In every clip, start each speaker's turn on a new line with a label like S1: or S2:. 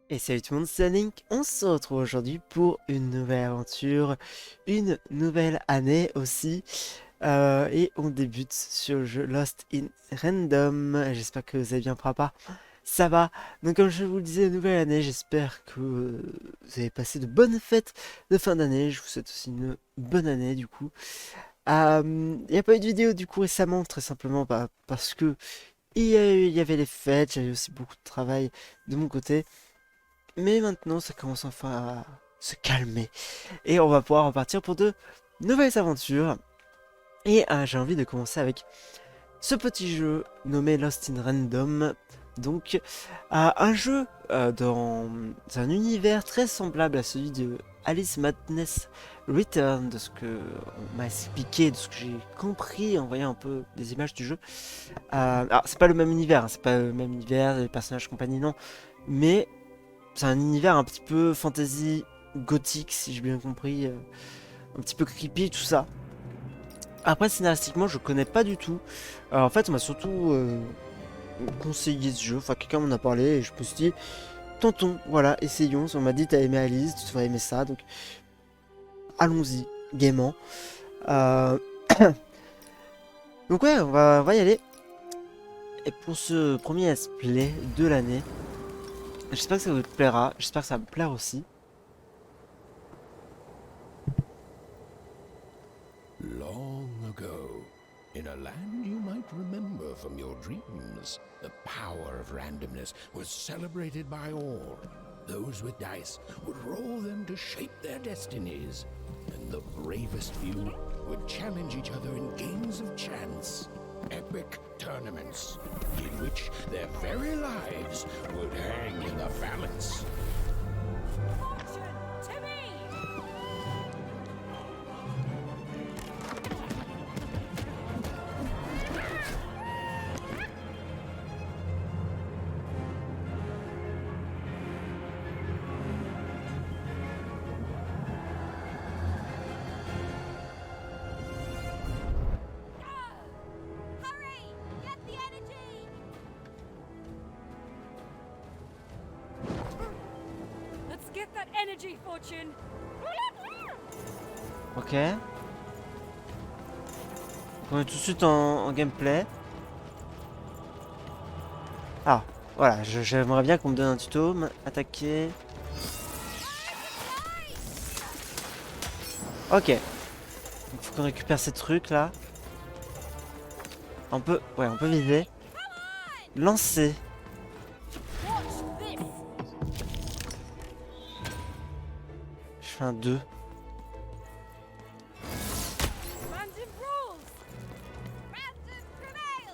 S1: Et salut tout le monde, c'est Link. On se retrouve aujourd'hui pour une nouvelle aventure, une nouvelle année aussi. Et on débute sur le jeu Lost in Random. J'espère que vous avez bien papa. Ça va. Donc comme je vous le disais, nouvelle année. J'espère que vous avez passé de bonnes fêtes de fin d'année. Je vous souhaite aussi une bonne année du coup. Il n'y a pas eu de vidéo du coup récemment, très simplement parce que il y avait les fêtes. J'avais aussi beaucoup de travail de mon côté. Mais maintenant, ça commence enfin à se calmer. Et on va pouvoir repartir pour de nouvelles aventures. Et j'ai envie de commencer avec ce petit jeu nommé Lost in Random. Donc, un jeu dans un univers très semblable à celui de Alice Madness Return, de ce que on m'a expliqué, de ce que j'ai compris en voyant un peu des images du jeu. Alors, c'est pas le même univers, hein, c'est pas le même univers, les personnages compagnie, non. Mais c'est un univers un petit peu fantasy gothique, si j'ai bien compris, un petit peu creepy, tout ça. Après, scénaristiquement, je connais pas du tout. En fait, on m'a surtout conseillé ce jeu. Enfin, quelqu'un m'en a parlé et je me suis dit, tentons, voilà, essayons. On m'a dit, t'as aimé Alice, tu devrais aimer ça. Donc, allons-y, gaiement. Euh, Donc, ouais, on va y aller. Et pour ce premier let's play de l'année, j'espère que ça vous plaira. J'espère que ça va me plaire aussi.
S2: Long ago, in a land you might remember from your dreams, the power of randomness was celebrated by all. Those with dice would roll them to shape their destinies, and the bravest few would challenge each other in games of chance. Epic tournaments, in which their very lives would hang in the balance.
S3: Fortune to me! Hurry! Get the energy! Let's get that energy, Fortune!
S1: Ok. On est tout de suite en gameplay. Ah, voilà, j'aimerais bien qu'on me donne un tuto. Attaquer. Ok. Il faut qu'on récupère ces trucs là. On peut viser. Lancer.
S3: Watch this!
S1: Je fais un 2.
S3: Random rules! Random prevail!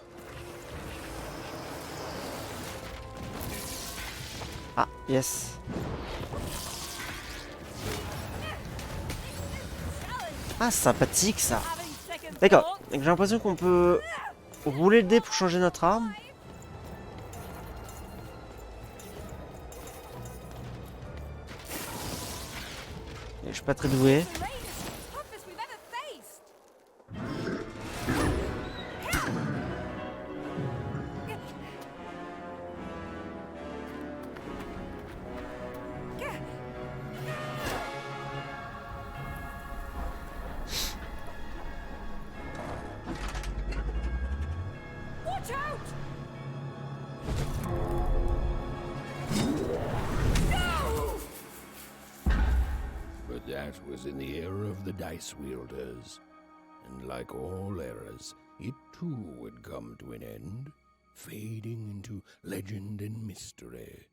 S1: Ah, yes. Ah, sympathique ça.
S3: Having second
S1: D'accord.
S3: thoughts?
S1: Donc j'ai l'impression qu'on peut rouler le dé pour changer notre arme. Et je suis pas très doué.
S3: The rain is the toughest we've ever faced! Watch out! No!
S2: But that was in the era of the dice wielders. And like all eras, it too would come to an end, fading into legend and mystery.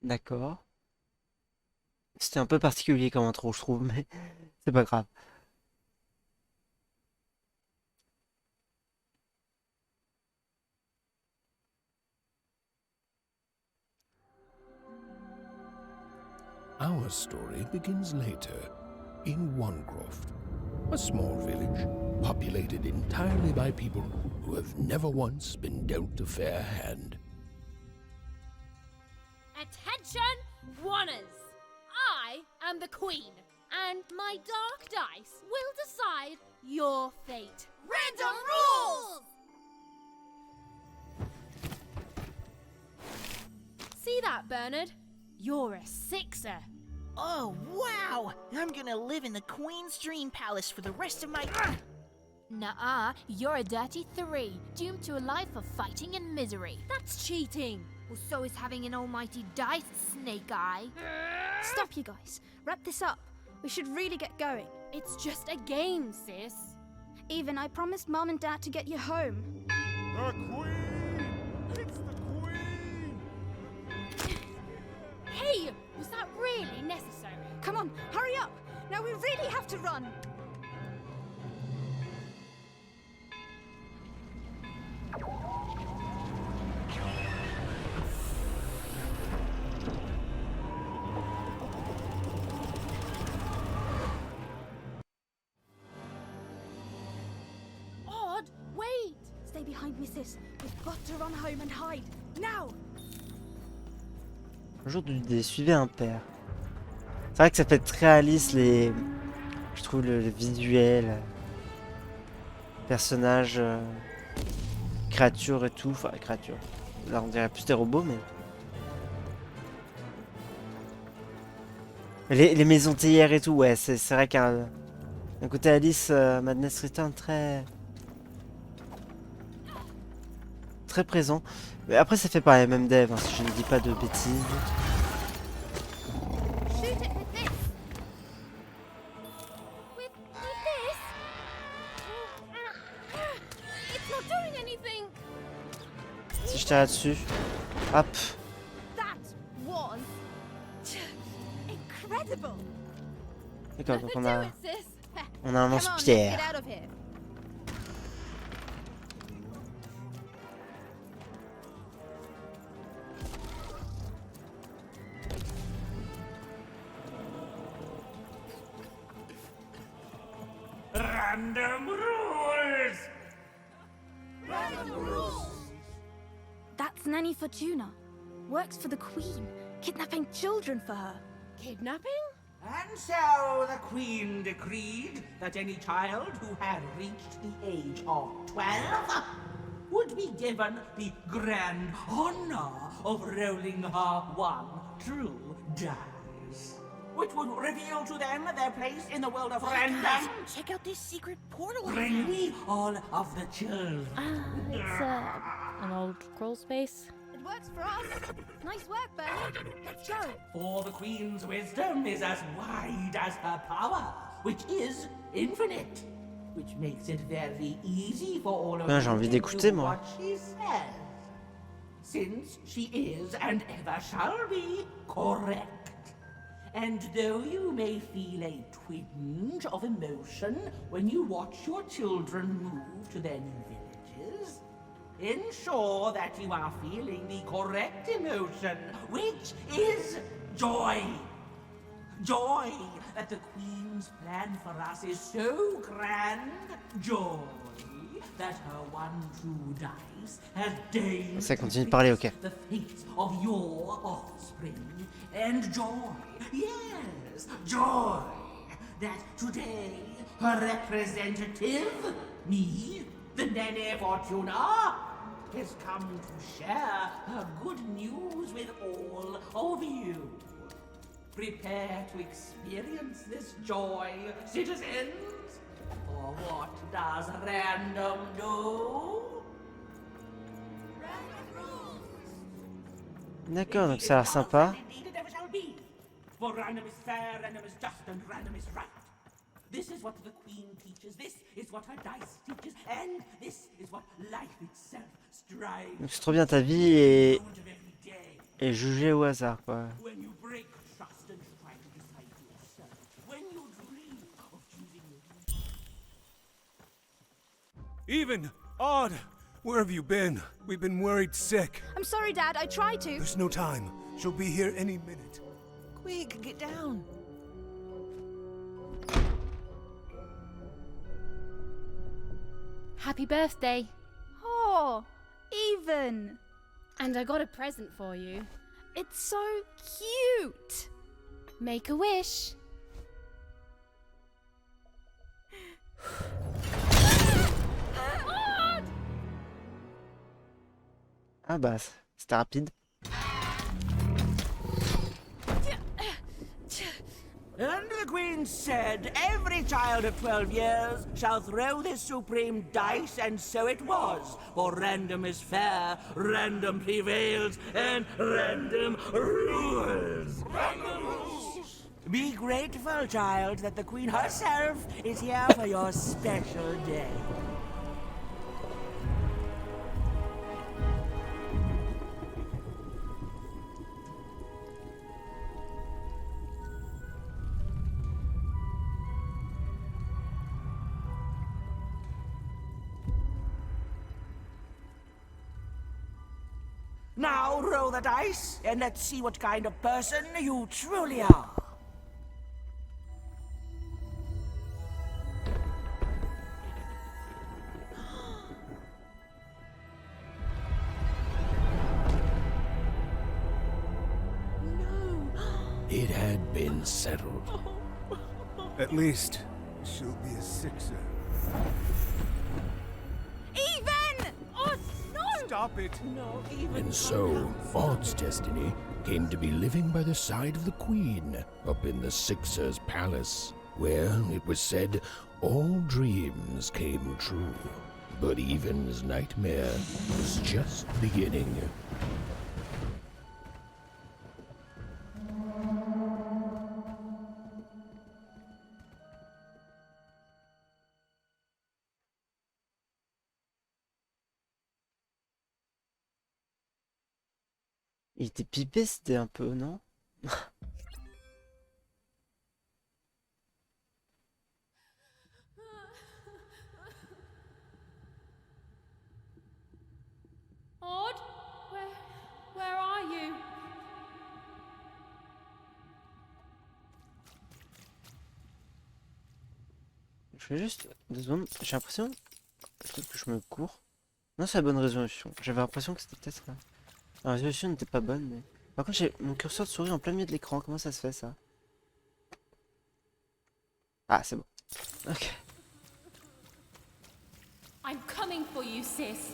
S1: D'accord. C'était un peu particulier comme intro, je trouve, mais c'est pas grave.
S2: Our story begins later, in Wanecroft, a small village populated entirely by people who have never once been dealt a fair hand.
S4: Attention, Wanners! I am the Queen, and my dark dice will decide your fate.
S3: Random rules!
S4: that, Bernard? You're a sixer.
S5: Oh, wow! I'm gonna live in the Queen's Dream Palace for the rest of my...
S6: Nuh-uh, you're a dirty 3, doomed to a life of fighting and misery.
S4: That's cheating.
S6: Well, so is having an almighty dice, Snake Eye.
S7: Stop, you guys. Wrap this up. We should really get going.
S4: It's just a game, sis.
S7: Even, I promised Mom and Dad to get you home.
S8: The Queen! It's the Queen!
S4: Hey, was that really necessary?
S7: Come on, hurry up! Now we really have to run!
S4: Odd, wait.
S7: Stay behind me, sis. We've got to run home and hide. Now!
S1: Aujourd'hui, suivez un père. C'est vrai que ça fait très Alice les... Je trouve le visuel, personnages, créatures et tout. Enfin, créatures. Là, on dirait plus des robots, mais... Les maisons théières et tout, ouais, c'est vrai qu'un côté Alice Madness Return très présent. Mais après, c'est fait par les mêmes devs, hein, si je ne dis pas de bêtises.
S4: Shoot it with this. With this? It's not doing anything.
S1: Si je tire là-dessus, hop.
S7: That was... incredible!
S1: D'accord, donc
S4: Nothing to it, sis.
S1: on a un
S7: Come on, let's
S1: lance-pierre.
S7: get out of here.
S9: Random rules!
S7: That's Nanny Fortuna. Works for the Queen, kidnapping children for her.
S4: Kidnapping?
S9: And so the Queen decreed that any child who had reached the age of 12 would be given the grand honor of rolling her one true dice, which would reveal to them their place in the world of random.
S5: Check out this secret portal.
S9: Bring me all of the children.
S4: It's an old crawl space.
S7: It works for us. Nice work, Bernie. Let's go.
S9: For the Queen's wisdom is as wide as her power, which is infinite, which makes it very easy for all of
S1: Ah, j'ai
S9: you
S1: envie
S9: to
S1: d'écouter,
S9: do
S1: moi.
S9: what she says, since she is and ever shall be correct. And though you may feel a twinge of emotion when you watch your children move to their new villages, ensure that you are feeling the correct emotion, which is joy. Joy that the Queen's plan for us is so grand. Joy that her one true dice has deigned
S1: Ça continue de parler, ok.
S9: the fate of your offspring. And joy, yes, joy that today her representative, me, the Nene Fortuna, has come to share her good news with all of you. Prepare to experience this joy, citizens. For what does random do?
S1: D'accord, donc ça a l'air sympa.
S9: Indeed it ever shall be. For random is fair, random is just, and random is right. This is what the Queen teaches, this is what her dice teaches, and this is what life itself strives
S1: Donc c'est trop bien, ta vie est
S9: out of every day.
S1: jugée au hasard, quoi.
S9: When you break trust and try to decide for yourself, when you dream of choosing your
S8: Even! Odd! Where have you been? We've been worried sick.
S7: I'm sorry, Dad. I tried to.
S8: There's no time. She'll be here any minute.
S5: Quick, get down.
S4: Happy birthday.
S7: Oh, Even.
S4: And I got a present for you.
S7: It's so cute.
S4: Make a wish.
S1: Ah bah, c'était rapide.
S9: And the Queen said, every child of 12 years shall throw this supreme dice, and so it was. For random is fair, random prevails, and random rules. Random rules! Be grateful, child, that the Queen herself is here for your special day. Now roll the dice, and let's see what kind of person you truly are.
S2: It had been settled.
S8: At least, she'll be a sixer.
S3: Even! Oh, no!
S8: Stop it!
S3: No, even.
S2: And so, Odd's destiny came to be living by the side of the Queen up in the Sixer's palace, where, it was said, all dreams came true. But Even's nightmare was just beginning.
S1: Il était pipé, c'était un peu, non?
S4: Odd? Where are you?
S1: Je fais juste 2 secondes. J'ai l'impression peut-être que je me cours. Non, c'est la bonne résolution. J'avais l'impression que c'était peut-être là. La résolution n'était pas bonne, mais... Par contre, j'ai mon curseur de souris en plein milieu de l'écran. Comment ça se fait, ça? Ah, c'est bon. Ok.
S4: I'm coming for you, sis.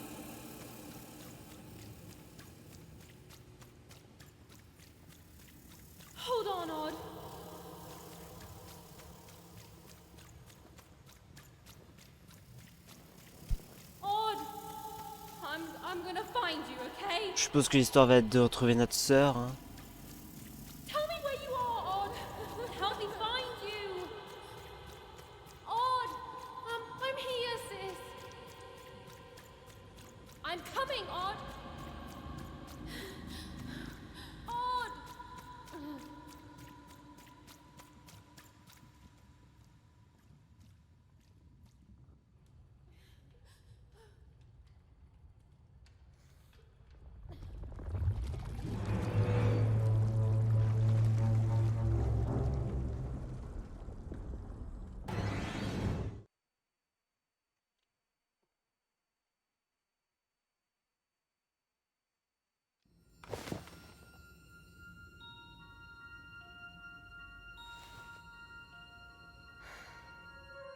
S4: Hold on, Odd. Odd, I'm gonna find you, okay?
S1: Je suppose que l'histoire va être de retrouver notre sœur, hein.
S4: Tell me where you are, Odd. Help me find you. Odd, I'm here, sis. I'm coming, Odd. Odd.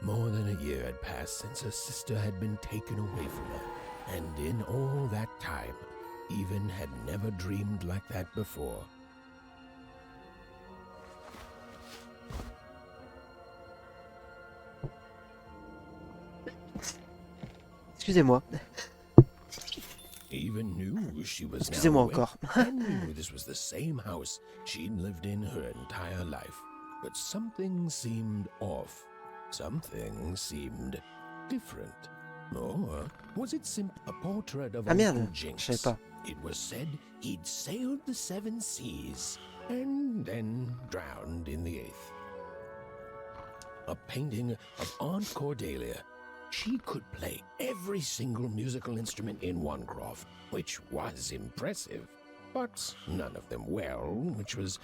S2: More than a year had passed since her sister had been taken away from her, and in all that time, Even had never dreamed like that before.
S1: Excusez-moi.
S2: Even knew she was now
S1: Excusez-moi
S2: awake,
S1: encore.
S2: and knew this was the same house she'd lived in her entire life. But something seemed off. Something seemed different. Or was it simply a portrait of
S1: Ah merde,
S2: Uncle
S1: je
S2: Jinx?
S1: savais pas.
S2: It was said he'd sailed the 7 seas and then drowned in the 8th. A painting of Aunt Cordelia. She could play every single musical instrument in Wanecroft, which was impressive, but none of them well, which was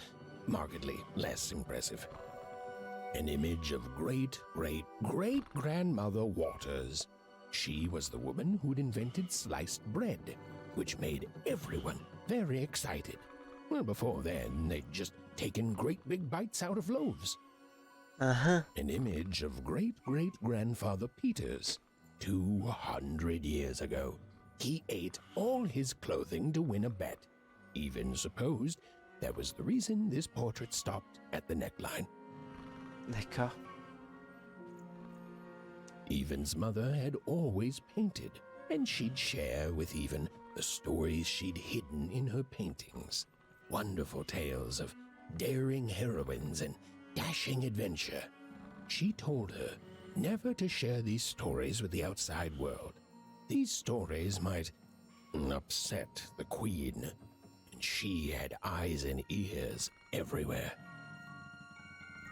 S2: markedly less impressive. An image of great-great-great-grandmother Waters. She was the woman who'd invented sliced bread, which made everyone very excited. Well, before then, they'd just taken great big bites out of loaves.
S1: Uh-huh.
S2: An image of great-great-grandfather Peters. 200 years ago, he ate all his clothing to win a bet. Even supposed that was the reason this portrait stopped at the neckline.
S1: D'accord.
S2: Evan's mother had always painted, and she'd share with Evan the stories she'd hidden in her paintings. Wonderful tales of daring heroines and dashing adventure. She told her never to share these stories with the outside world. These stories might upset the Queen, and she had eyes and ears everywhere.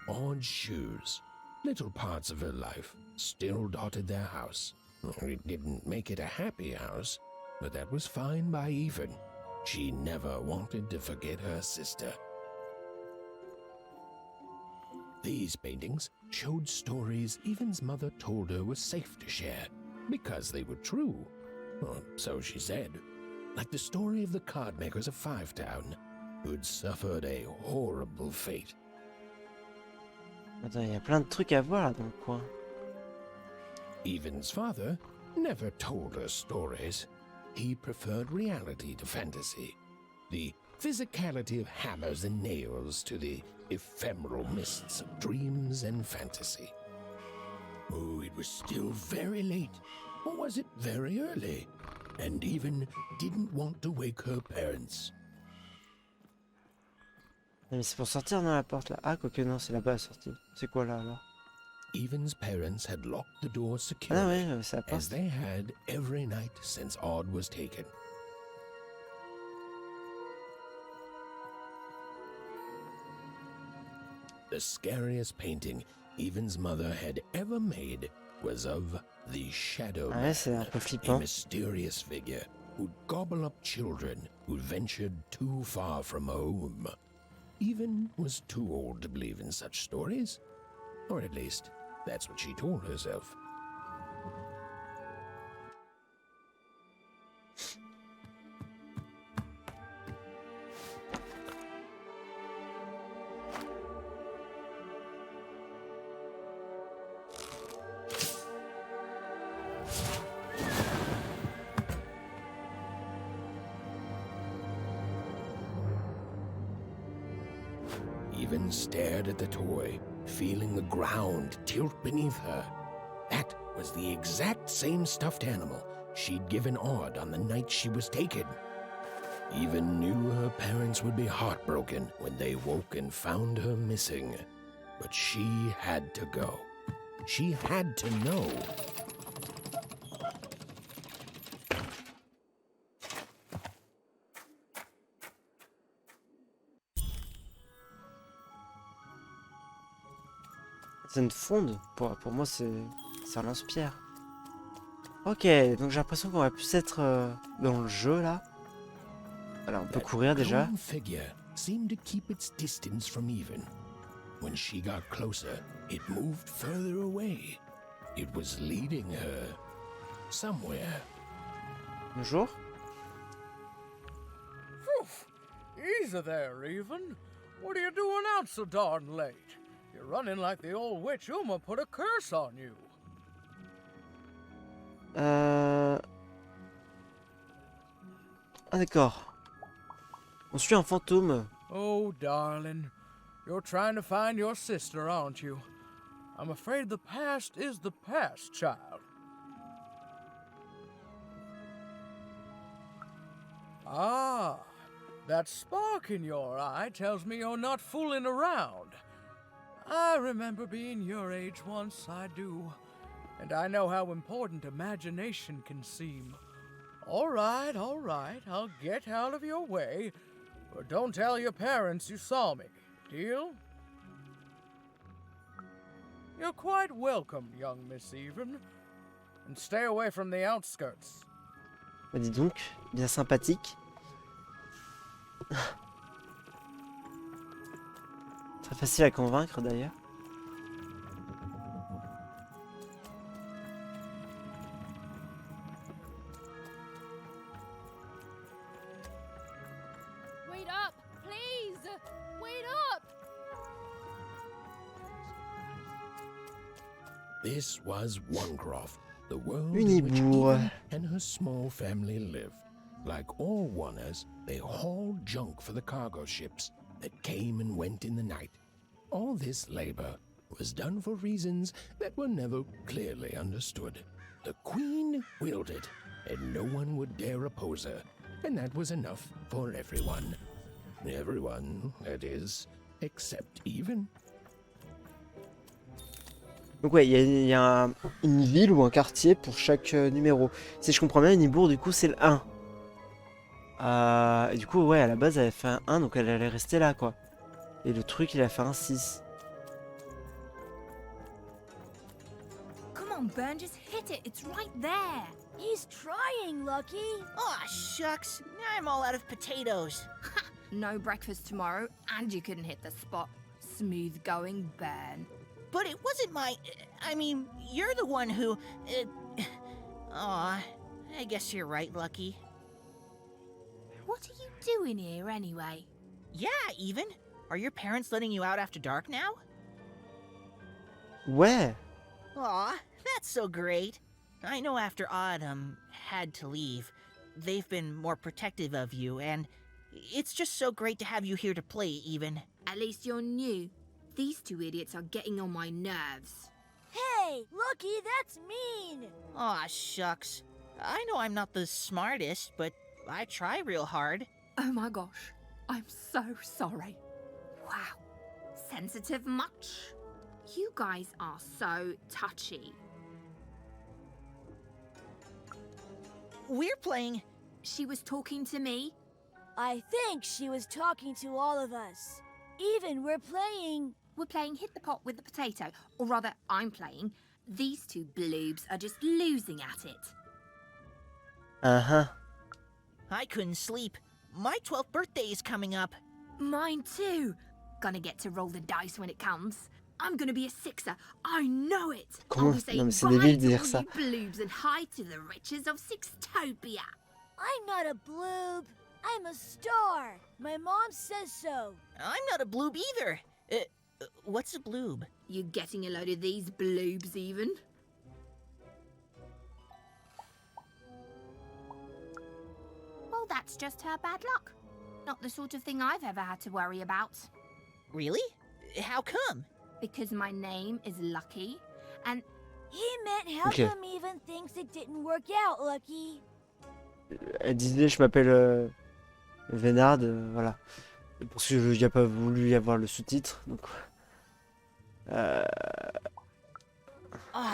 S2: Odd shoes, little parts of her life, still dotted their house. It didn't make it a happy house, but that was fine by Evan. She never wanted to forget her sister. These paintings showed stories Evan's mother told her were safe to share, because they were true. Or so she said. Like the story of the card makers of Five Town, who'd suffered a horrible fate.
S1: Attends, il y a plein de trucs à voir là dans le coin.
S2: Evan's father never told her stories. He preferred reality to fantasy, the physicality of hammers and nails to the ephemeral mists of dreams and fantasy. Oh, it was still very late, or was it very early? And Evan didn't want to wake her parents.
S1: Mais c'est pour sortir dans la porte là. Ah, quoique non, c'est là-bas la sortie. C'est quoi là alors?
S2: Evan's parents had locked the door
S1: Ah
S2: securely,
S1: ouais, c'est la porte.
S2: as they had every night since Odd was taken. The scariest painting Evan's mother had ever made was of the Shadow
S1: Ah ouais,
S2: Man,
S1: c'est un peu
S2: a
S1: flippant.
S2: mysterious figure who'd gobble up children who'd ventured too far from home. Evan was too old to believe in such stories, or at least that's what she told herself. Evan stared at the toy, feeling the ground tilt beneath her. That was the exact same stuffed animal she'd given Odd on the night she was taken. Evan knew her parents would be heartbroken when they woke and found her missing. But she had to go. She had to know.
S1: C'est une fronde. Pour moi, c'est un lance-pierre. Ok, donc j'ai l'impression qu'on va plus être dans le jeu là. Alors, on peut courir déjà.
S2: Glowing figure seemed to keep its distance from Evan. When she got closer, it moved further away. It was leading her somewhere.
S1: Bonjour.
S10: Easy there, Even. What are you doing out so darn late? You're running like the old witch Uma put a curse on you.
S1: Ah d'accord. On suit un fantôme.
S10: Oh, darling. You're trying to find your sister, aren't you? I'm afraid the past is the past, child. Ah, that spark in your eye tells me you're not fooling around. I remember being your age once, I do. And I know how important imagination can seem. All right, I'll get out of your way. But don't tell your parents you saw me. Deal? You're quite welcome, young Miss Even. And stay away from the outskirts.
S1: Bah dis donc, bien sympathique. Très facile à convaincre d'ailleurs.
S4: Wait up, please! Wait up!
S2: This was Onecroft, the world in which
S1: Unibourg.
S2: Eva and her small family lived. Like all Oners, they hauled junk for the cargo ships that came and went in the night. All this labor was done for reasons that were never clearly understood. The Queen willed it, and no one would dare oppose her, and that was enough for everyone. Everyone, that is, except Even.
S1: Donc ouais, il y a une ville ou un quartier pour chaque numéro. Si je comprends bien, Nibourg, du coup, c'est le 1. Et du coup, ouais, à la base, elle avait fait un 1, donc elle allait rester là, quoi. Et le truc, il a fait un 6.
S6: Come on, Burn, just hit it. It's right there.
S7: He's trying, Lucky.
S5: Aw, shucks. Now I'm all out of potatoes.
S6: No breakfast tomorrow, and you couldn't hit the spot. Smooth going, Burn.
S5: But it wasn't my... I mean, you're the one who... Aw, I guess you're right, Lucky.
S6: What are you doing here, anyway?
S5: Yeah, Even. Are your parents letting you out after dark now?
S1: Ouais.
S5: Aw, that's so great. I know after Autumn had to leave, they've been more protective of you, and it's just so great to have you here to play, Even.
S6: At least you're new. These two idiots are getting on my nerves.
S7: Hey, Lucky, that's mean.
S5: Aw, shucks. I know I'm not the smartest, but I try real hard.
S6: Oh my gosh, I'm so sorry. Wow, sensitive much? You guys are so touchy.
S5: We're playing...
S6: She was talking to me.
S7: I think she was talking to all of us. Even we're playing...
S6: We're playing Hit the Pot with the Potato. Or rather, I'm playing. These two bloobs are just losing at it.
S1: Uh-huh.
S5: I couldn't sleep. My 12th birthday is coming up.
S6: Mine too. Gonna get to roll the dice when it comes. I'm gonna be a sixer. I know it.
S1: Comment?
S6: I'll be saying
S1: Non, mais c'est
S6: bye
S1: débile de
S6: to
S1: dire
S6: all
S1: ça.
S6: you bloobs and hi to the riches of Sixtopia.
S7: I'm not a bloob. I'm a star. My mom says so.
S5: I'm not a bloob either. What's a bloob?
S6: You getting a load of these bloobs even? Well, that's just her bad luck. Not the sort of thing I've ever had to worry about.
S5: Really? How come?
S6: Because my name is Lucky, and
S7: He meant how
S1: Okay.
S7: come Even thinks it didn't work out, Lucky?
S1: Elle disait, je m'appelle Vénard, voilà. Parce qu'il n'y a pas voulu y avoir le sous-titre, donc...
S5: Ah,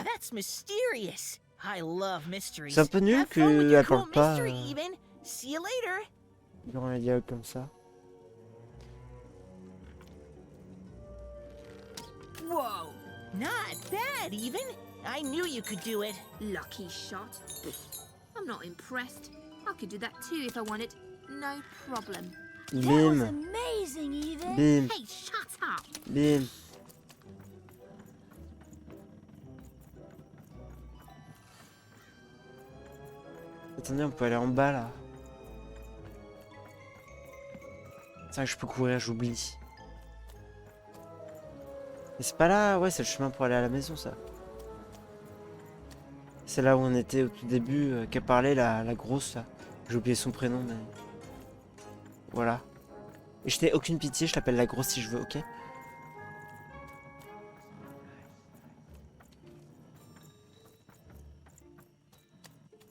S5: that's mysterious. I love mysteries.
S1: C'est un peu nul
S5: Have fun with your
S1: qu'elle parle
S5: cool
S1: pas
S5: mystery, Even. See you later.
S1: dans un dialogue comme ça.
S6: whoa,
S5: Not bad, Even. I knew you could do it.
S6: lucky shot. I'm not impressed. I could do that too if I wanted. No problem.
S7: That was
S1: Bim,
S7: amazing, Even.
S1: bim,
S6: Hey, shut up!
S1: bim. Attendez, on peut aller en bas là. C'est vrai que je peux courir, j'oublie. Mais c'est pas là, ouais, c'est le chemin pour aller à la maison ça. C'est là où on était au tout début, qu'elle parlait, la grosse là. J'ai oublié son prénom, mais... Voilà. Et je t'ai aucune pitié, je t'appelle la grosse si je veux, ok?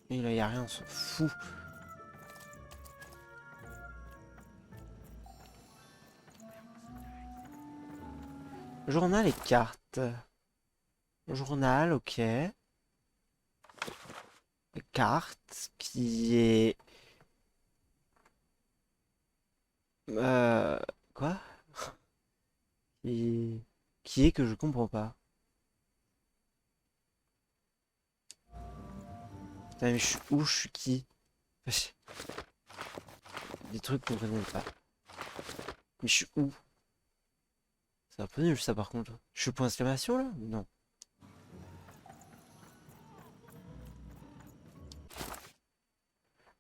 S1: Et là, y a rien, on s'en fout. Journal et cartes. Journal, ok. Carte qui est... Quoi? Qui est que je comprends pas. Putain, mais je suis où? Je suis qui? Des trucs qu'on connaît pas. Mais je suis où? C'est un peu nul ça par contre. Je suis point d'exclamation là? Non.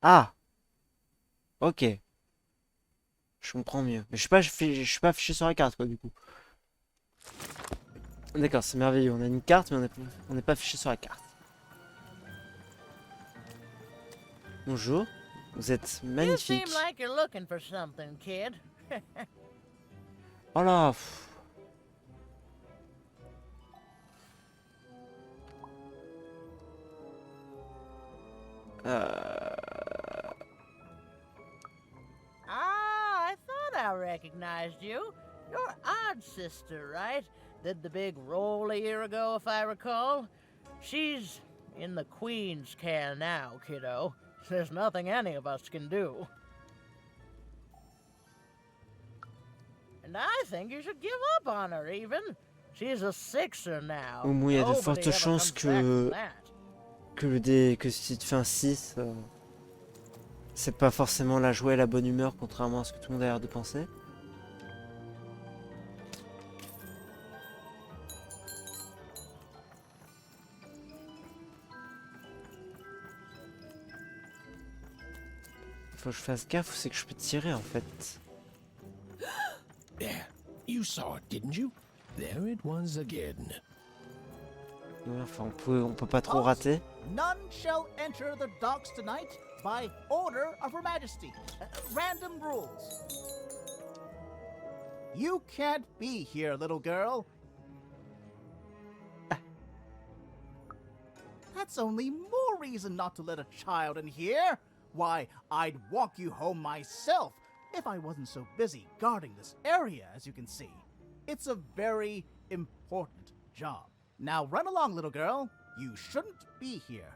S1: Ah! Ok. Je comprends mieux. Mais je suis pas affiché sur la carte quoi du coup. D'accord, c'est merveilleux. On a une carte mais on n'est pas affiché sur la carte. Bonjour. Vous êtes magnifique.
S3: like you're looking for something, kid.
S1: Oh là.
S3: I thought I recognized you. You're Odd Sister, right? Did the big roll a year ago, if I recall. She's in the Queen's care now, kiddo. There's nothing any of us can do. And I think you should give up on her, even. She's a sixer now.
S1: Au moins, il y a de
S3: Nobody
S1: fortes
S3: ever
S1: chances
S3: comes back from
S1: que
S3: that.
S1: que si tu te fais un 6, c'est pas forcément la joie et la bonne humeur, contrairement à ce que tout le monde a l'air de penser. Faut que je fasse gaffe, c'est que je peux tirer en fait.
S2: There, you saw it, didn't you? There it was again.
S1: Ouais, enfin, on peut pas trop rater.
S11: None shall enter the docks tonight by order of Her Majesty. Random rules. You can't be here, little girl. That's only more reason not to let a child in here. Why, I'd walk you home myself if I wasn't so busy guarding this area, as you can see. It's a very important job. Now run along, little girl. You shouldn't be here.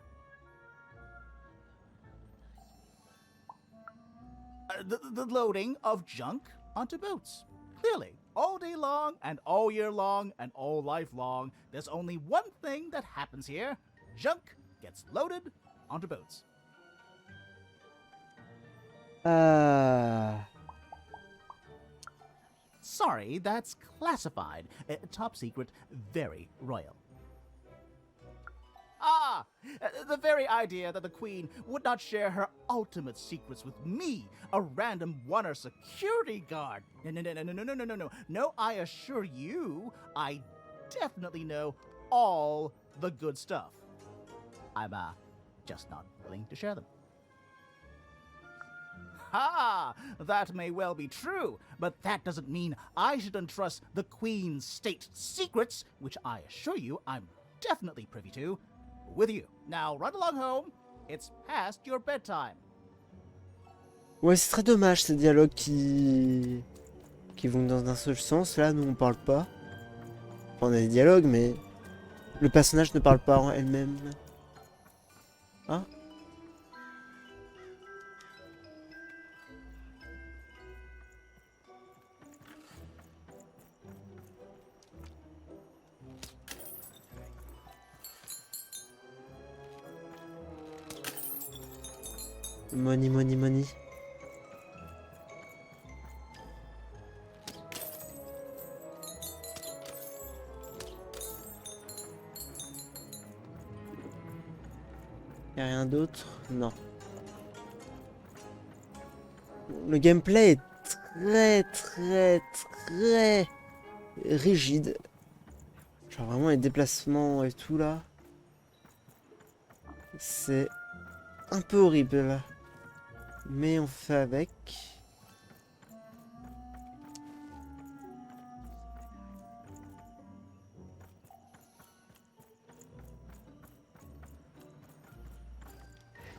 S11: The loading of junk onto boats. Clearly, all day long and all year long and all life long, there's only one thing that happens here. Junk gets loaded onto boats. Sorry, that's classified. Top secret, very royal. The very idea that the Queen would not share her ultimate secrets with me, a random oneer security guard. No. No, I assure you, I definitely know all the good stuff. I'm, just not willing to share them. That may well be true, but that doesn't mean I should entrust the Queen's state secrets, which I assure you I'm definitely privy to, with you. Now run along home. It's past your bedtime.
S1: Ouais, c'est très dommage ces dialogues qui vont dans un seul sens. Là, nous on parle pas. Enfin, on a des dialogues, mais le personnage ne parle pas en elle-même. Hein? Money, money, money. Y'a rien d'autre? Non. Le gameplay est très rigide. Genre vraiment les déplacements et tout là. C'est un peu horrible. Mais on fait avec.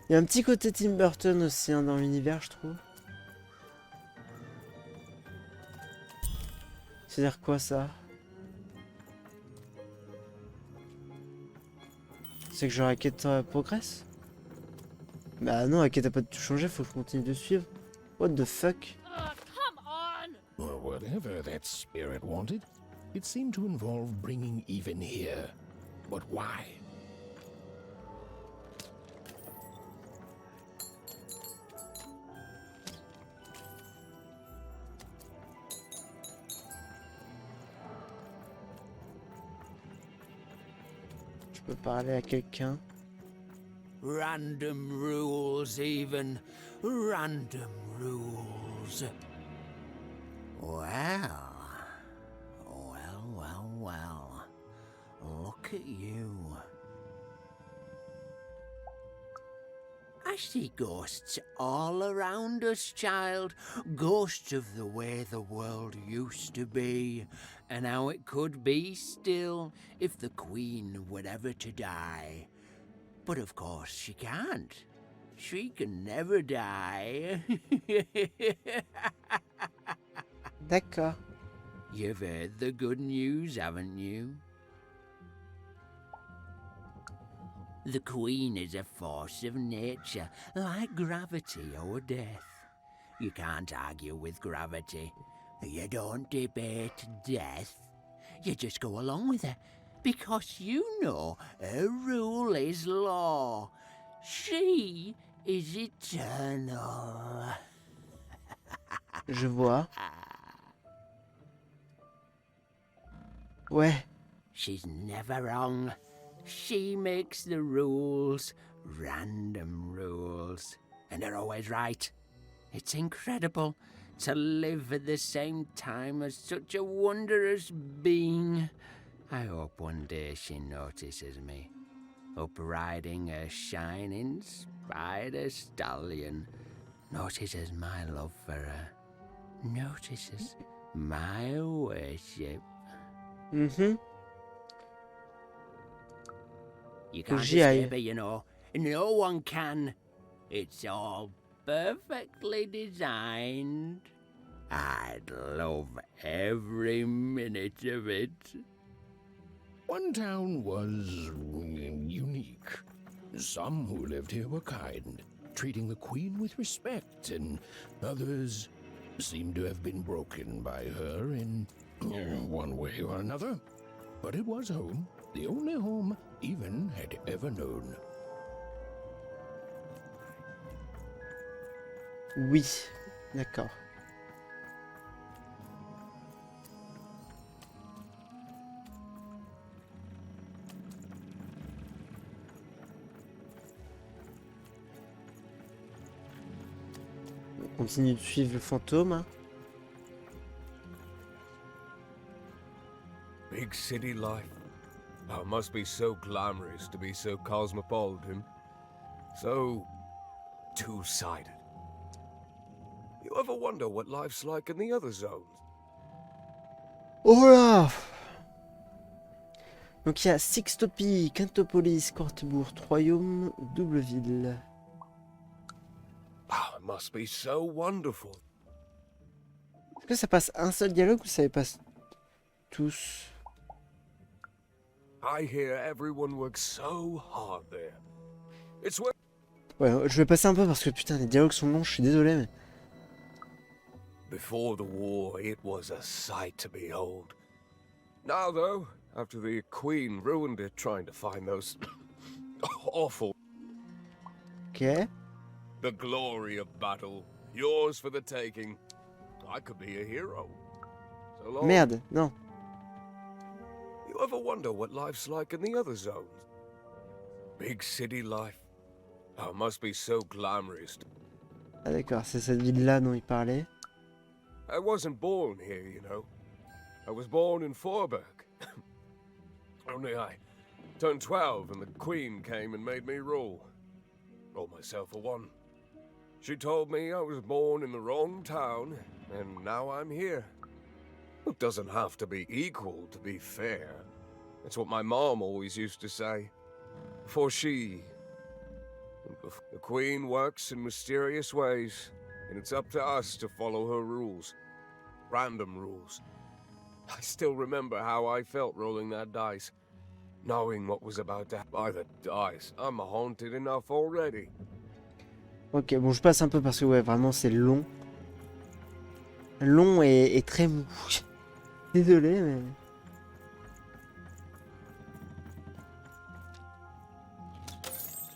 S1: Il y a un petit côté Tim Burton aussi hein, dans l'univers, je trouve. C'est-à-dire quoi ça? C'est que genre la quête progresse? Bah non, la quête a pas tout changé, faut que je continue de suivre. What the fuck?
S4: Come on!
S2: Well, whatever that spirit wanted, it seemed to involve bringing even here. But why?
S1: Je peux parler à quelqu'un.
S9: Random rules, even. Random rules. Well. Look at you. I see ghosts all around us, child. Ghosts of the way the world used to be, and how it could be still if the Queen were ever to die. But of course she can't.
S2: She can never die.
S1: D'accord.
S2: You've heard the good news, haven't you? The Queen is a force of nature, like gravity or death. You can't argue with gravity. You don't debate death. You just go along with her, because you know her rule is law. She is eternal.
S1: Je vois. Ouais.
S2: She's never wrong. She makes the rules, random rules, and they're always right. It's incredible to live at the same time as such a wondrous being. I hope one day she notices me, up riding a shining spider stallion, notices my love for her, notices my worship.
S1: Mhm.
S2: You can't
S1: J'y aille.
S2: escape it, you know. No one can. It's all perfectly designed. I'd love every minute of it. One town was unique. Some who lived here were kind, treating the Queen with respect, and others seemed to have been broken by her in one way or another. But it was home, the only home Even had ever known.
S1: Oui, d'accord. On continue de suivre le fantôme. Hein.
S8: Big city life. Oh, it must be so glamorous to be so cosmopolitan. So two-sided. You ever wonder what life's like in the other zones?
S1: Oh là! Donc il y a Sixtopie, Quintopolis, Courtebourg, Royaume, Doubleville.
S8: Oh, it must be so wonderful.
S1: Est-ce que ça passe un seul dialogue ou ça les passe tous?
S8: I hear everyone works so hard there. It's where...
S1: Ouais, je vais passer un peu parce que putain les dialogues sont longs, je suis désolé mais...
S8: Before the war, it was a sight to behold. Now, though, after the Queen ruined it trying to find those awful...
S1: Ok.
S8: The glory of battle, yours for the taking. I could be a hero. So long.
S1: Merde, non.
S8: You ever wonder what life's like in the other zones? Big city life. Oh, it must be so glamorous.
S1: Ah d'accord, c'est cette ville-là dont il parlait.
S8: I wasn't born here, you know. I was born in Forberg. Only I turned 12 and the Queen came and made me rule. Roll myself for one. She told me I was born in the wrong town, and now I'm here. It doesn't have to be equal to be fair. That's what my mom always used to say. For she... The Queen works in mysterious ways, and it's up to us to follow her rules. Random rules. I still remember how I felt rolling that dice. Knowing what was about to happen. By the dice, I'm haunted enough already.
S1: Ok, bon je passe un peu parce que ouais, vraiment c'est long. Long et très mou. Désolé mais...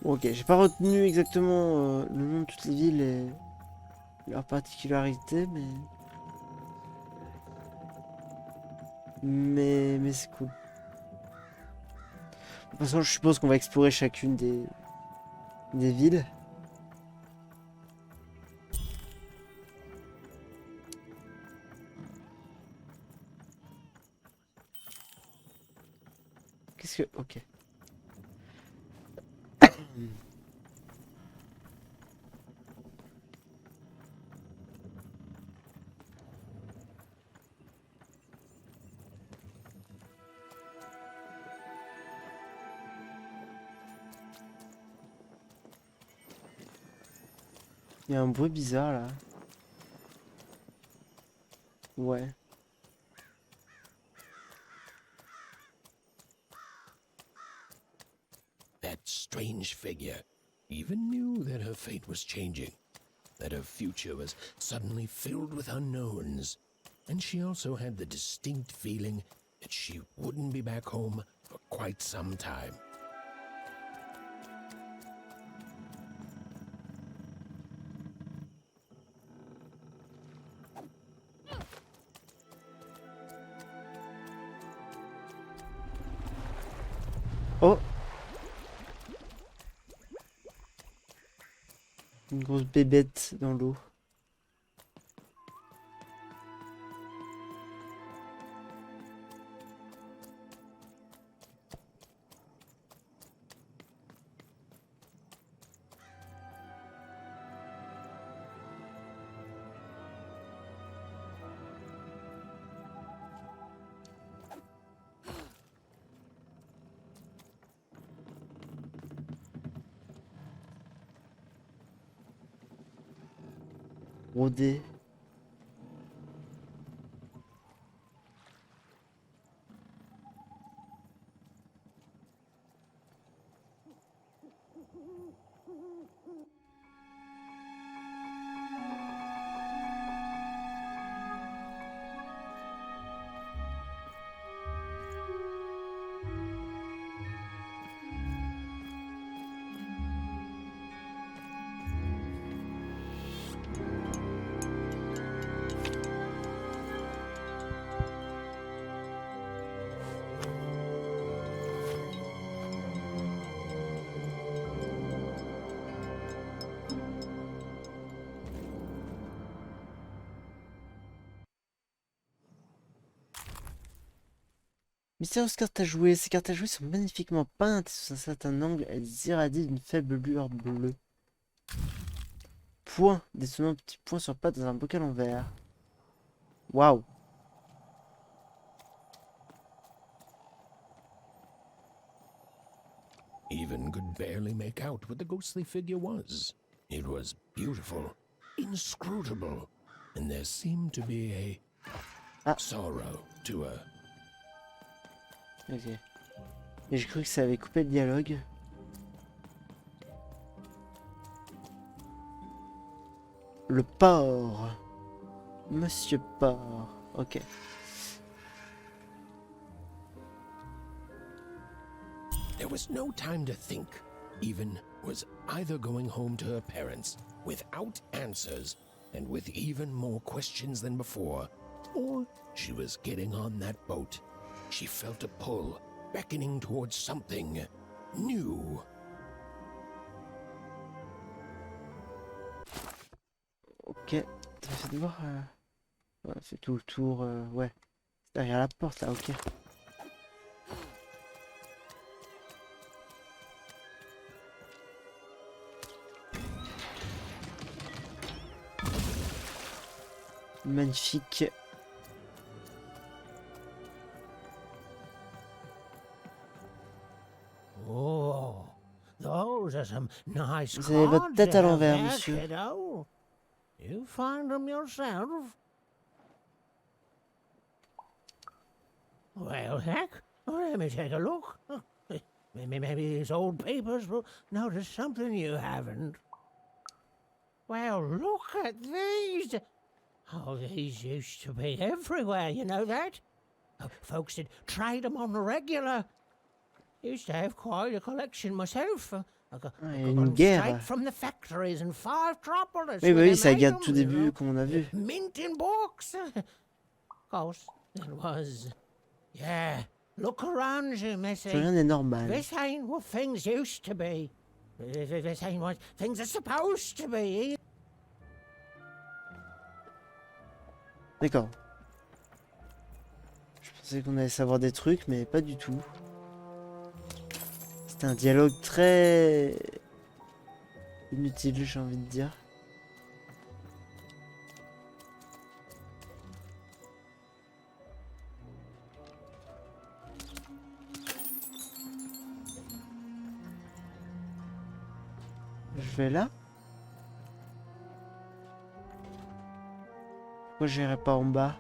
S1: Bon, ok, j'ai pas retenu exactement le nom de toutes les villes et leurs particularités, mais... Mais c'est cool. De toute façon, je suppose qu'on va explorer chacune des villes. Qu'est-ce que... Ok. Il y a un bruit bizarre là. Ouais.
S2: That strange figure even knew that her fate was changing, that her future was suddenly filled with unknowns, and she also had the distinct feeling that she wouldn't be back home for quite some time.
S1: Oh! Une grosse bébête dans l'eau. Rôder. Mystérieuse carte à jouer. Ces cartes à jouer sont magnifiquement peintes sous un certain angle. Elles irradient d'une faible lueur bleue. Point. Des sommets petits points sur pattes dans un bocal en verre. Waouh.
S2: Even could barely make out what the ghostly figure was. It was beautiful, inscrutable, and there seemed to be a sorrow to her.
S1: Ok. Et j'ai cru que ça avait coupé le dialogue. Le porc. Monsieur porc. Ok.
S2: There was no time to think. Even was either going home to her parents without answers and with even more questions than before, or she was getting on that boat. She felt a pull, beckoning towards something new.
S1: Ok. T'as fait de voir. Ouais, c'est tout le tour. Ouais. C'est derrière la porte là, ok. Magnifique.
S3: Oh, those are some nice
S1: Vous avez votre
S3: cards
S1: tête
S3: you
S1: à
S3: have
S1: l'envers,
S3: there,
S1: monsieur.
S3: kiddo. You find them yourself? Well, heck, let me take a look. Maybe these old papers will notice something you haven't. Well, look at these. Oh, these used to be everywhere, you know that? Oh, folks would trade them on the regular. Used to have quite a collection myself. I got
S1: une
S3: them
S1: guerre.
S3: straight from the factories and 5 Tropolis.
S1: Oui, bah
S3: where
S1: oui,
S3: they
S1: c'est la
S3: made
S1: guerre de
S3: 'em,
S1: tout
S3: you
S1: début
S3: know.
S1: qu'on a vu.
S3: Minting books. Of course, there was. Yeah, look around you, Missy.
S1: Plus rien n'est normal.
S3: This ain't what things used to be. This ain't what things are supposed to be.
S1: D'accord. Je pensais qu'on allait savoir des trucs, mais pas du tout. C'était un dialogue très inutile, j'ai envie de dire. Je vais là. Pourquoi j'irai pas en bas?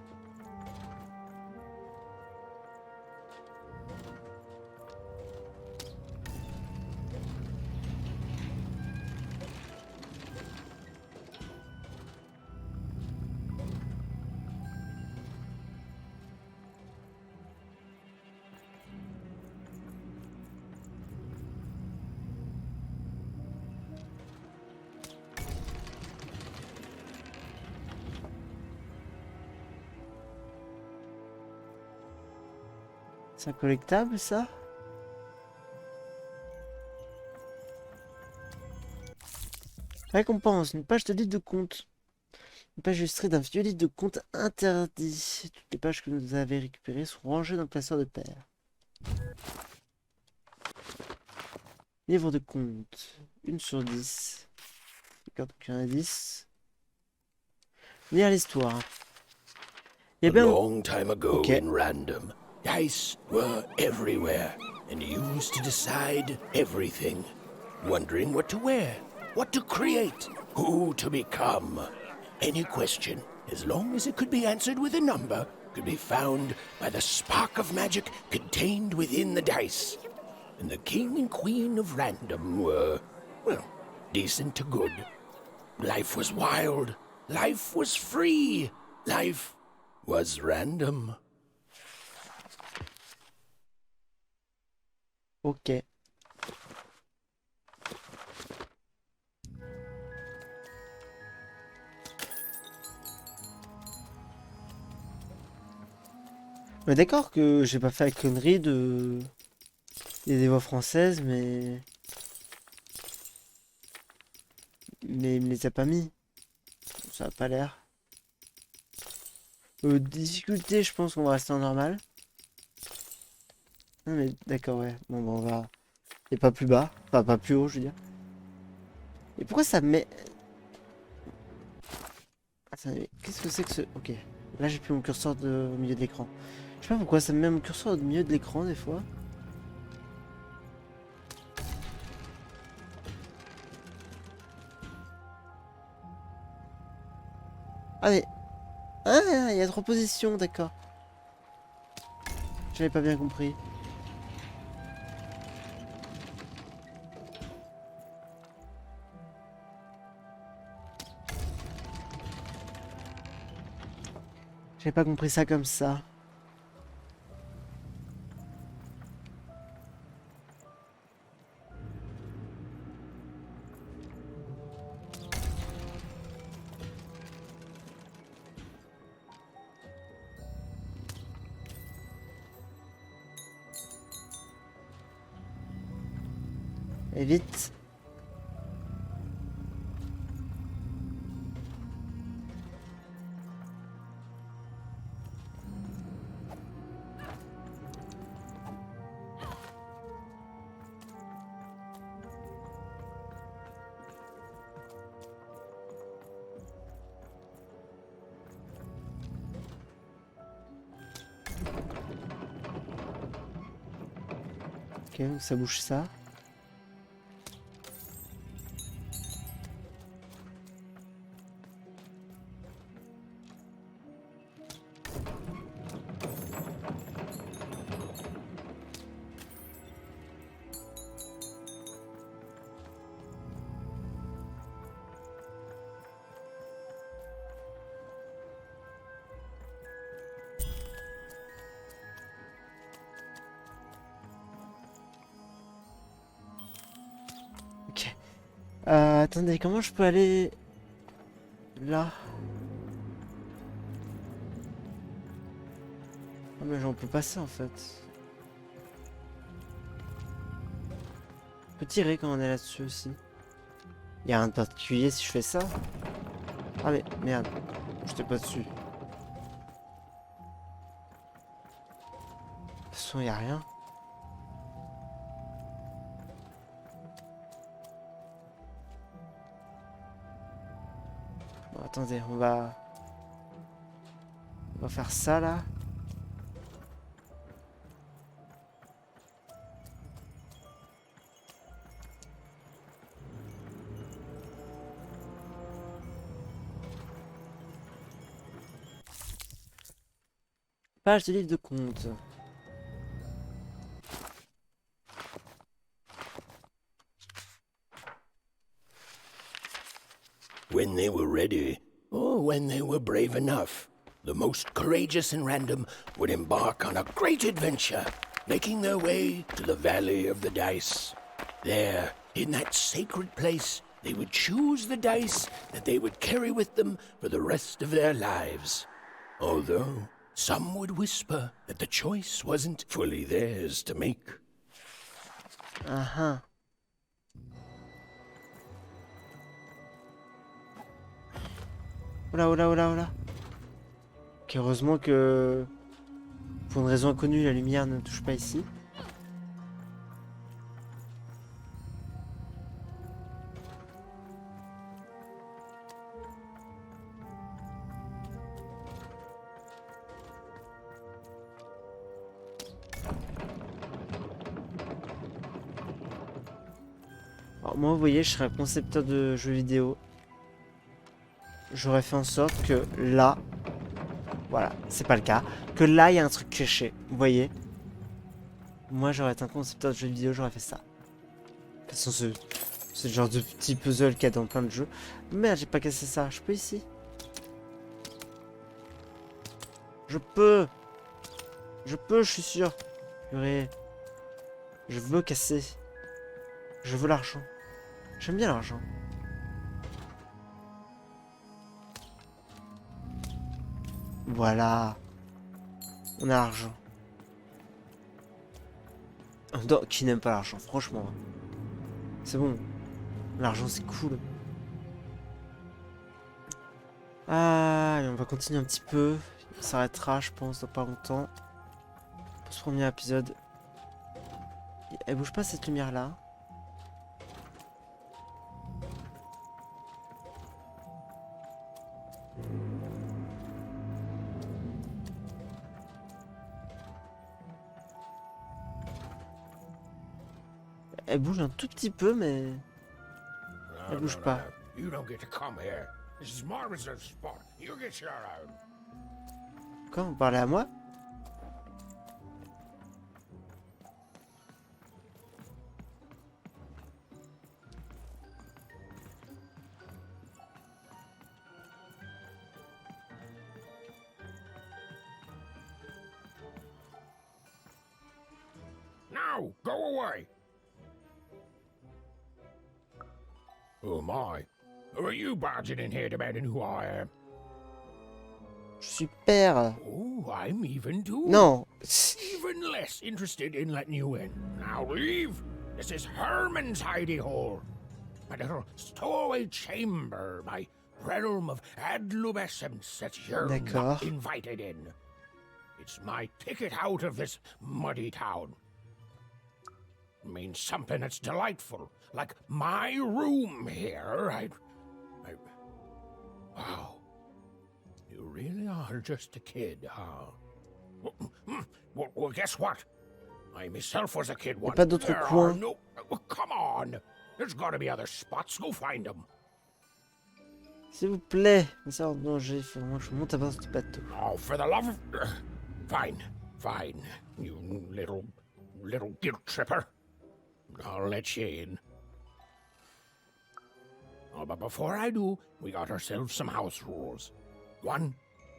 S1: C'est un collectable, ça? Récompense, une page de livre de compte. Une page illustrée d'un vieux livre de compte interdit. Toutes les pages que vous avez récupérées sont rangées dans le classeur de paire. Livre de compte. 1 sur 10. D'accord, donc il y en a 10. Lire l'histoire. Eh
S2: A
S1: bien...
S2: long time ago
S1: Ok.
S2: in random, dice were everywhere, and used to decide everything. Wondering what to wear, what to create, who to become. Any question, as long as it could be answered with a number, could be found by the spark of magic contained within the dice. And the king and queen of random were, well, decent to good. Life was wild. Life was free. Life was random.
S1: Ok. Mais d'accord que j'ai pas fait la connerie de... Il y a des voix françaises, mais... Mais il me les a pas mis. Ça a pas l'air. Difficulté, je pense qu'on va rester en normal. Non mais d'accord, ouais. Bon, on va... Et pas plus bas. Enfin, pas plus haut, je veux dire. Et pourquoi ça met... Attendez, qu'est-ce que c'est que ce... Ok. Là, j'ai plus mon curseur au milieu de l'écran. Je sais pas pourquoi ça me met mon curseur au milieu de l'écran, des fois. Allez. Ah, il y a 3 positions, d'accord. J'avais pas bien compris. J'avais pas compris ça comme ça. Et vite. Ok, donc ça bouge ça. Ok. Attendez, comment je peux aller là? Ah mais j'en peux passer en fait. On peut tirer quand on est là-dessus aussi. Il y a rien de particulier si je fais ça. Ah mais merde, j'étais pas dessus. De toute façon, il y a rien. Bon, attendez, on va faire ça là. Page de livre de compte.
S2: When they were ready, or when they were brave enough, the most courageous and random would embark on a great adventure, making their way to the Valley of the Dice. There, in that sacred place, they would choose the dice that they would carry with them for the rest of their lives. Although some would whisper that the choice wasn't fully theirs to make.
S1: Ah. Oula, oula, oula, oula. Ok, heureusement que... Pour une raison inconnue, la lumière ne touche pas ici. Alors moi, vous voyez, je serais un concepteur de jeux vidéo. J'aurais fait en sorte que là, voilà, c'est pas le cas, que là il y a un truc caché, vous voyez. Moi j'aurais été un concepteur de jeux vidéo, j'aurais fait ça. De toute façon c'est le genre de petit puzzle qu'il y a dans plein de jeux. Merde, j'ai pas cassé ça, je peux ici. Je peux, je suis sûr. Purée. Je veux casser. Je veux l'argent. J'aime bien l'argent. Voilà. On a l'argent. Qui n'aime pas l'argent, franchement. C'est bon. L'argent, c'est cool. Ah, et on va continuer un petit peu. On s'arrêtera, je pense, dans pas longtemps. Pour ce premier épisode. Elle bouge pas cette lumière-là. Elle bouge un tout petit peu, mais elle bouge pas.
S2: You don't get to come here. This is my reserve spot. You get your own.
S1: Quand vous parlez à moi?
S2: Now, go away. Oh my. Who are you barging in here demanding who I am?
S1: Super.
S2: Oh, I'm even too.
S1: Non.
S2: Even less interested in letting you in. Now leave. This is Herman's hidey hole. My little stowaway chamber, my realm of adolescence that you're not invited in. It's my ticket out of this muddy town. Means something that's delightful, like my room here. Wow. You really are just a kid, huh? Well, guess what? I myself was a kid once.
S1: Pas d'autres coins.
S2: No, come on. There's gotta be other spots. Go find them.
S1: S'il vous plaît. Mais ça en danger. Il faut vraiment que je monte à bord de ce bateau.
S2: Oh, for the love of... Fine. You little guilt tripper. I'll let you in. Oh, but before I do, we got ourselves some house rules. 1,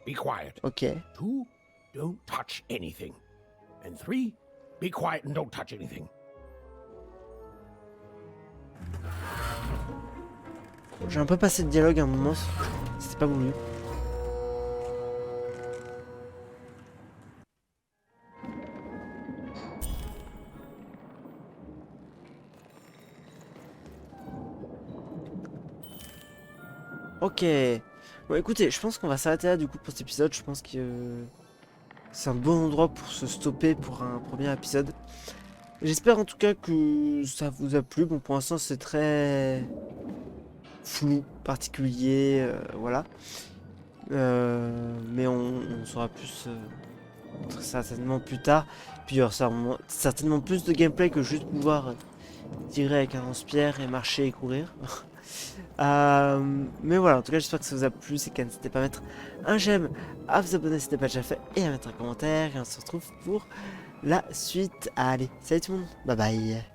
S2: be quiet.
S1: Ok.
S2: 2, don't touch anything. And 3, be quiet and don't touch anything.
S1: J'ai un peu passé de dialogue à un moment. C'était pas voulu. Ok. Bon, écoutez, je pense qu'on va s'arrêter là du coup pour cet épisode. Je pense que c'est un bon endroit pour se stopper pour un premier épisode. J'espère en tout cas que ça vous a plu. Bon, pour l'instant, c'est très flou, particulier, voilà. Mais on saura plus très certainement plus tard. Puis il y aura certainement plus de gameplay que juste pouvoir tirer avec un lance-pierre et marcher et courir. Mais voilà, en tout cas, j'espère que ça vous a plu. C'est qu'à n'hésitez pas à mettre un j'aime, à vous abonner si ce n'est pas déjà fait, et à mettre un commentaire. Et on se retrouve pour la suite. Allez, salut tout le monde, bye bye.